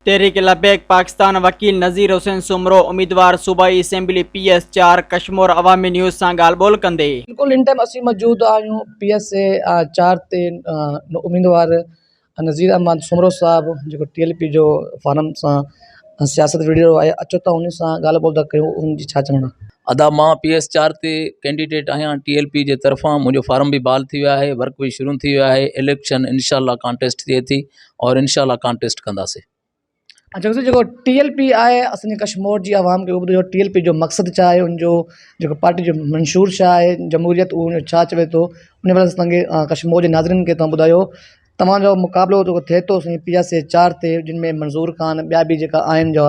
तहरीक लबैक पाकिस्तान वकील नज़ीर हुसैन सुमरो उम्मीदवार सूबाई असेंबली PS4 कश्मीर अवामी न्यूज़ सां ॻाल्हि ॿोल कंदे बिल्कुल इन टाइम असीं मौजूद आहियूं PS4 ते उम्मीदवार नज़ीर अहमद सुमरो साहब जेको TLP जो फार्म सां सियासत विढ़ियो आहे। अचो त उन सां ॻाल्हि ॿोल था कयूं, उनजी छा चवणु आहे। अदा मां PS4 ते कैंडिडेट आहियां TLP जे तरफ़ां। मुंहिंजो फार्म बि बहाल थी वियो आहे, वर्क बि शुरू थी वियो आहे। इलेक्शन इंशाअल्लाह कॉन्टेस्ट थिए थी और इंशाअल्लाह कॉन्टेस्ट कंदासीं। जेको TLP आहे असांजे कश्मीर जी आवाम खे ॿुधायो TLP जो मक़सदु छा आहे, उनजो जेको पार्टी जो मंशूर छा आहे, जमहूरियत उहो छा चवे थो, उन वजह सां असांखे कश्मीर जे नाज़रीन खे तव्हां ॿुधायो। तव्हांजो मुक़ाबिलो जेको थिए थो PS4 ते, जिन में मंज़ूर ख़ान ॿिया बि जेका आहिनि जो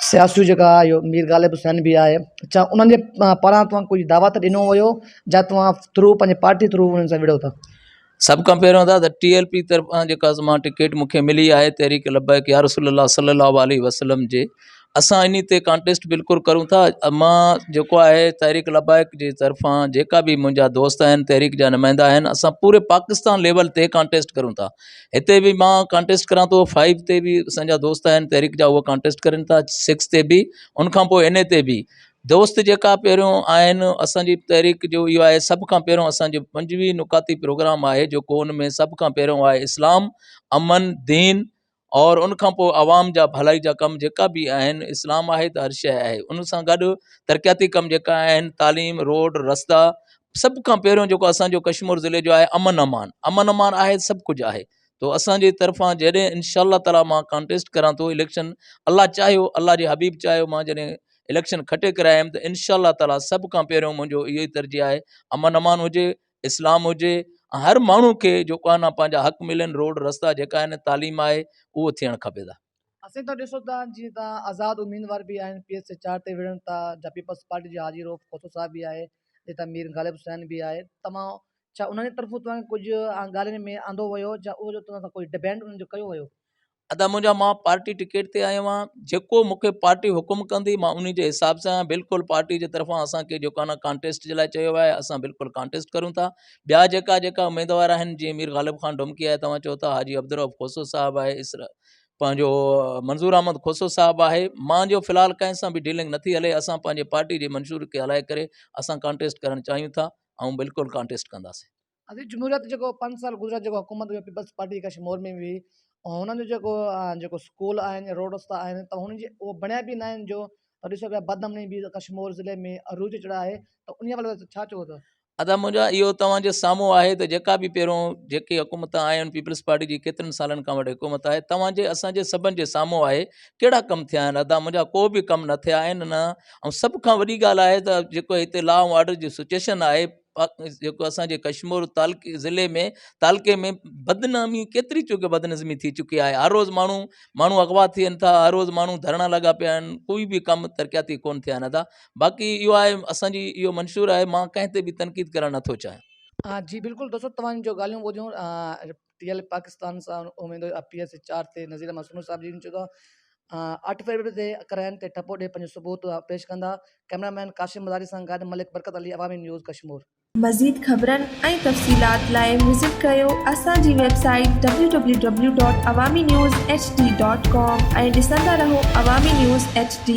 सियासियूं जेका इहो मीर ग़ालिब हुसैन बि आहे, छा उन्हनि जे पारां तव्हां कोई दावत ॾिनो हुयो या तव्हां थ्रू पंहिंजे पार्टी थ्रू उन्हनि सां विढ़ो था? सब खां पहिरियों त TLP तरफ़ां जेका मां टिकट मूंखे मिली आहे तहरीक लबैक या रसूलुल्लाह सल्लल्लाहु अलैहि वसल्लम जे, असां इन ते कॉन्टेस्ट बिल्कुलु करूं था। मां जेको आहे तहरीक लबैक जे तरफ़ां जेका बि मुंहिंजा दोस्त आहिनि, तहरीक जा नुमाइंदा आहिनि, असां पूरे पाकिस्तान लेवल ते कॉन्टेस्ट करूं था। हिते बि मां कॉन्टेस्ट करां थो, 5 ते बि असांजा दोस्त आहिनि तहरीक जा, उहे कॉन्टेस्ट करनि था, 6 ते बि, उनखां पोइ इन ते बि दोस्त जेका पहिरियों आहिनि। असांजी तहरीक जो इहो आहे, सभ खां पहिरियों असांजो 25 नुकाती प्रोग्राम आहे, जेको उन में सभ खां पहिरियों आहे इस्लाम, अमन, दीन और उनखां पोइ आवाम जा भलाई जा कम जेका बि आहिनि। इस्लाम आहे त हर शइ आहे, उन सां गॾु तरक़ियाती कम जेका आहिनि, तालीम, रोड, रस्ता, सभ खां पहिरियों जेको असांजो कश्मीर ज़िले जो आहे अमन अमान आहे, सभु कुझु आहे। तो असांजी तरफ़ां जॾहिं इंशाअल्लाह ताला मां कॉन्टेस्ट करां थो, इलेक्शन अल्लाह चाहियो, अल्लाह जे हबीब चाहियो, मां जॾहिं इलेक्शन खटे करायमि त इंशाअल्लाह ताला सभ खां पहिरियों मुंहिंजो इहो ई तर्जीह आहे, अमन हुजे, इस्लाम हुजे, हर माण्हू खे जेको आहे न पंहिंजा हक़ मिलनि, रोड रस्ता जेका आहिनि, तालीम आहे, उहो थियणु खपे था। असीं त ॾिसो था जीअं तव्हां आज़ाद उम्मीदवार बि आहिनि, PS4 ते विढ़नि था, जा पीपल्स पार्टी जे हाजी रोफ़ खोसो साहब बि आहे, जितां मीर ग़ालिब हुसैन बि आहे। तव्हां छा उन्हनि जी तरफ़ूं तव्हांखे कुझु ॻाल्हियुनि में आंदो वियो, या उहो जो तव्हां सां कोई डिबेंड उन्हनि जो कयो वियो? अदा मुंहिंजा मां पार्टी टिकट ते आयो आहियां, जेको मूंखे पार्टी हुकुम कंदी मां उन जे हिसाब सां बिल्कुलु पार्टी जे तरफ़ां असांखे जेको आहे न कॉन्टेस्ट जे लाइ चयो आहे, असां बिल्कुलु कॉन्टेस्ट करूं था। ॿिया जेका उम्मीदवार आहिनि, जीअं मीर ग़ालिब ख़ान ढुमकी आहे, तव्हां चओ था, हाजी अब्दुर्रऊफ़ खोसो साहब आहे, पंहिंजो मंज़ूर अहमद खोसो साहब आहे। मुंहिंजो फ़िलहाल कंहिं सां बि डीलिंग नथी हले, असां पंहिंजे पार्टी जे मंशूर खे हलाए करे असां कॉन्टेस्ट करणु चाहियूं था ऐं बिल्कुलु कॉन्टेस्ट कंदासीं। असीं जमहूरियत जेको 5 साल गुज़रिया, जेको हुकूमत में पीपल्स पार्टी कश्मीर में हुई, ऐं हुननि जो जेको स्कूल आहिनि, रोड रस्ता आहिनि, त हुननि जे उहो बणिया बि न आहिनि। जो त ॾिसो पिया बदअमनी बि कश्मीर ज़िले में अरूज चढ़ा आहे, त उन वारे छा चओ था? अदा मुंहिंजा इहो तव्हांजे साम्हूं आहे त जेका बि पहिरियों जेके हुकूमत आहिनि, पीपल्स पार्टी जी केतिरनि सालनि खां वठी हुकूमत आहे, तव्हांजे असांजे सभिनि जे साम्हूं आहे कहिड़ा कम थिया आहिनि। अदा मुंहिंजा को बि कम न थिया आहिनि न। ऐं सभ खां वॾी ॻाल्हि आहे त जेको हिते लॉ एंड ऑर्डर जी सिचुएशन आहे, जेको असांजे कश्मीर ज़िले में तालके में बदनामी केतिरी चुके बदनज़मी थी चुकी आहे। हर रोज़ माण्हू अगवा थियनि था, हर रोज़ माण्हू धरना लॻा पिया आहिनि, कोई बि कमु तरक़ियाती कोन थिया आहिनि। अदा बाक़ी इहो आहे, असांजी इहो मंशूर आहे, मां कंहिं ते बि तनक़ीद करणु नथो चाहियां। जी बिल्कुलु दोस्तों, तव्हांजी जो ॻाल्हियूं ॿुधियूं TL पाकिस्तान सां उम्मीदवार PS4 ते नज़ीर अहमद सुमरो साहब जी, चयो 8 फरवरी ते कराइनि ते ठपो ॾे पंहिंजो सबूत पेश कंदा। कैमरामैन काशिम मज़ारी सां गॾु मलिक बरकत अली, अवामी न्यूज़ कश्मीर। मज़ीद ख़बरनि ऐं तफ़सीलात लाइ विज़िट कयो असांजी वेबसाइट www.awamiNewsHD.com ऐं ॾिसंदा रहो अवामी न्यूज़ HD।